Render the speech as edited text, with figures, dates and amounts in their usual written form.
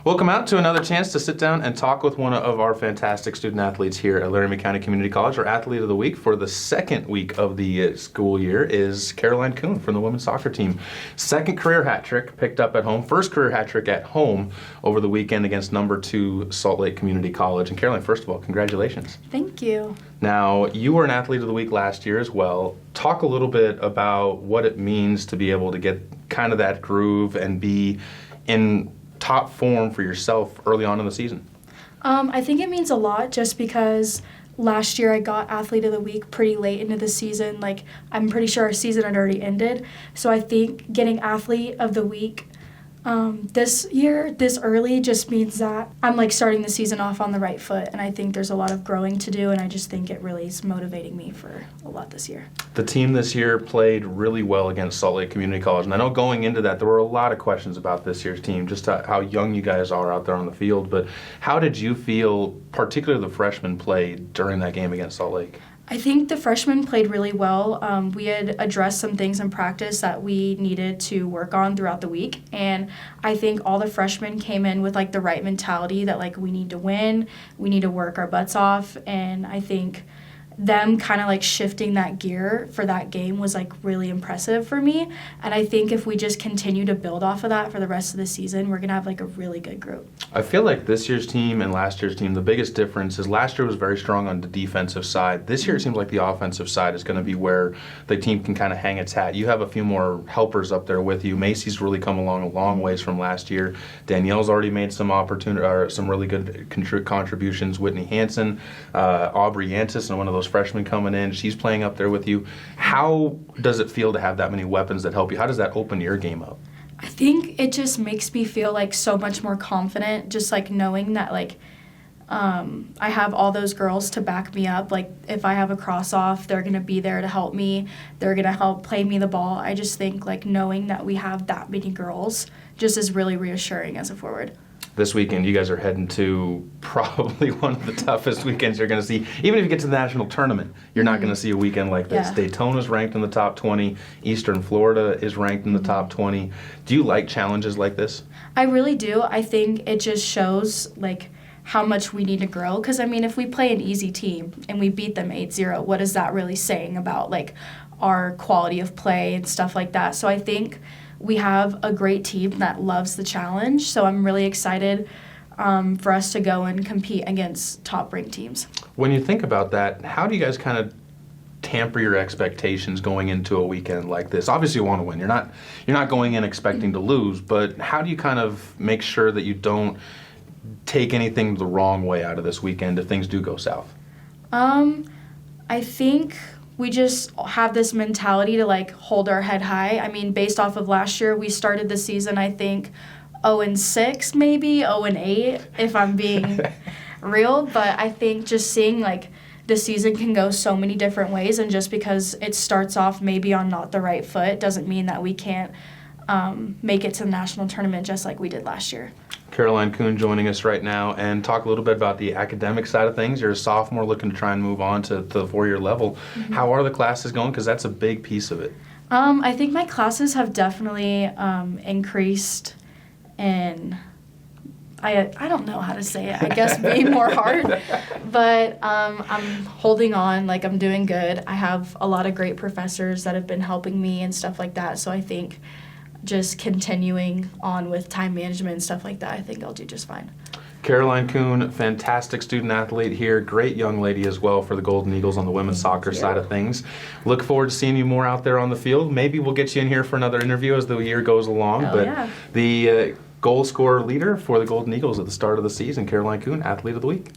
Welcome out to another chance to sit down and talk with one of our fantastic student athletes here at Laramie County Community College. Our Athlete of the Week for the second week of the school year is Caroline Kuhn from the women's soccer team. Second career hat trick picked up at home. First career hat trick at home over the weekend against number 2 Salt Lake Community College. And Caroline, first of all, congratulations. Thank you. Now, you were an Athlete of the Week last year as well. Talk a little bit about what it means to be able to get kind of that groove and be in top form for yourself early on in the season. I think it means a lot just because last year I got Athlete of the Week pretty late into the season. Like, I'm pretty sure our season had already ended. So I think getting Athlete of the Week this year, this early, just means that I'm like starting the season off on the right foot, and I think there's a lot of growing to do, and I just think it really is motivating me for a lot this year. The team this year played really well against Salt Lake Community College, and I know going into that there were a lot of questions about this year's team, just how young you guys are out there on the field, but how did you feel, particularly the freshmen, played during that game against Salt Lake? I think the freshmen played really well. We had addressed some things in practice that we needed to work on throughout the week, and I think all the freshmen came in with like the right mentality that like we need to win, we need to work our butts off, and I think them kind of like shifting that gear for that game was like really impressive for me, and I think if we just continue to build off of that for the rest of the season, we're gonna have like a really good group. I feel like this year's team and last year's team, the biggest difference is last year was very strong on the defensive side. This year it seems like the offensive side is going to be where the team can kind of hang its hat. You have a few more helpers up there with you. Macy's really come along a long ways from last year. Danielle's already made some some really good contributions. Whitney Hansen, Aubrey Yantis, and one of those freshmen coming in. She's playing up there with you. How does it feel to have that many weapons that help you? How does that open your game up? I think it just makes me feel like so much more confident, just like knowing that like I have all those girls to back me up. Like if I have a cross off, they're going to be there to help me. They're going to help play me the ball. I just think like knowing that we have that many girls just is really reassuring as a forward. This weekend, you guys are heading to probably one of the toughest weekends you're going to see. Even if you get to the national tournament, you're not going to see a weekend like this. Yeah. Daytona's ranked in the top 20. Eastern Florida is ranked in the top 20. Do you like challenges like this? I really do. I think it just shows like how much we need to grow. Because, I mean, if we play an easy team and we beat them 8-0, what is that really saying about like our quality of play and stuff like that? So I think we have a great team that loves the challenge, so I'm really excited for us to go and compete against top-ranked teams. When you think about that, how do you guys kind of tamper your expectations going into a weekend like this? Obviously you want to win. You're not going in expecting to lose, but how do you kind of make sure that you don't take anything the wrong way out of this weekend if things do go south? I think we just have this mentality to like hold our head high. I mean, based off of last year, we started the season, I think, 0-6 maybe, 0-8 if I'm being real. But I think just seeing like the season can go so many different ways, and just because it starts off maybe on not the right foot doesn't mean that we can't make it to the national tournament just like we did last year. Caroline Kuhn joining us right now, and talk a little bit about the academic side of things. You're a sophomore looking to try and move on to the 4-year level. Mm-hmm. How are the classes going? Because that's a big piece of it. I think my classes have definitely increased in, I don't know how to say it, I guess being more hard, but I'm holding on, like I'm doing good. I have a lot of great professors that have been helping me and stuff like that, so I think just continuing on with time management and stuff like that, I think I'll do just fine. Caroline Kuhn, fantastic student athlete here, great young lady as well for the Golden Eagles on the women's soccer side of things. Look forward to seeing you more out there on the field. Maybe we'll get you in here for another interview as the year goes along. Yeah. The goal scorer leader for the Golden Eagles at the start of the season, Caroline Kuhn, Athlete of the Week.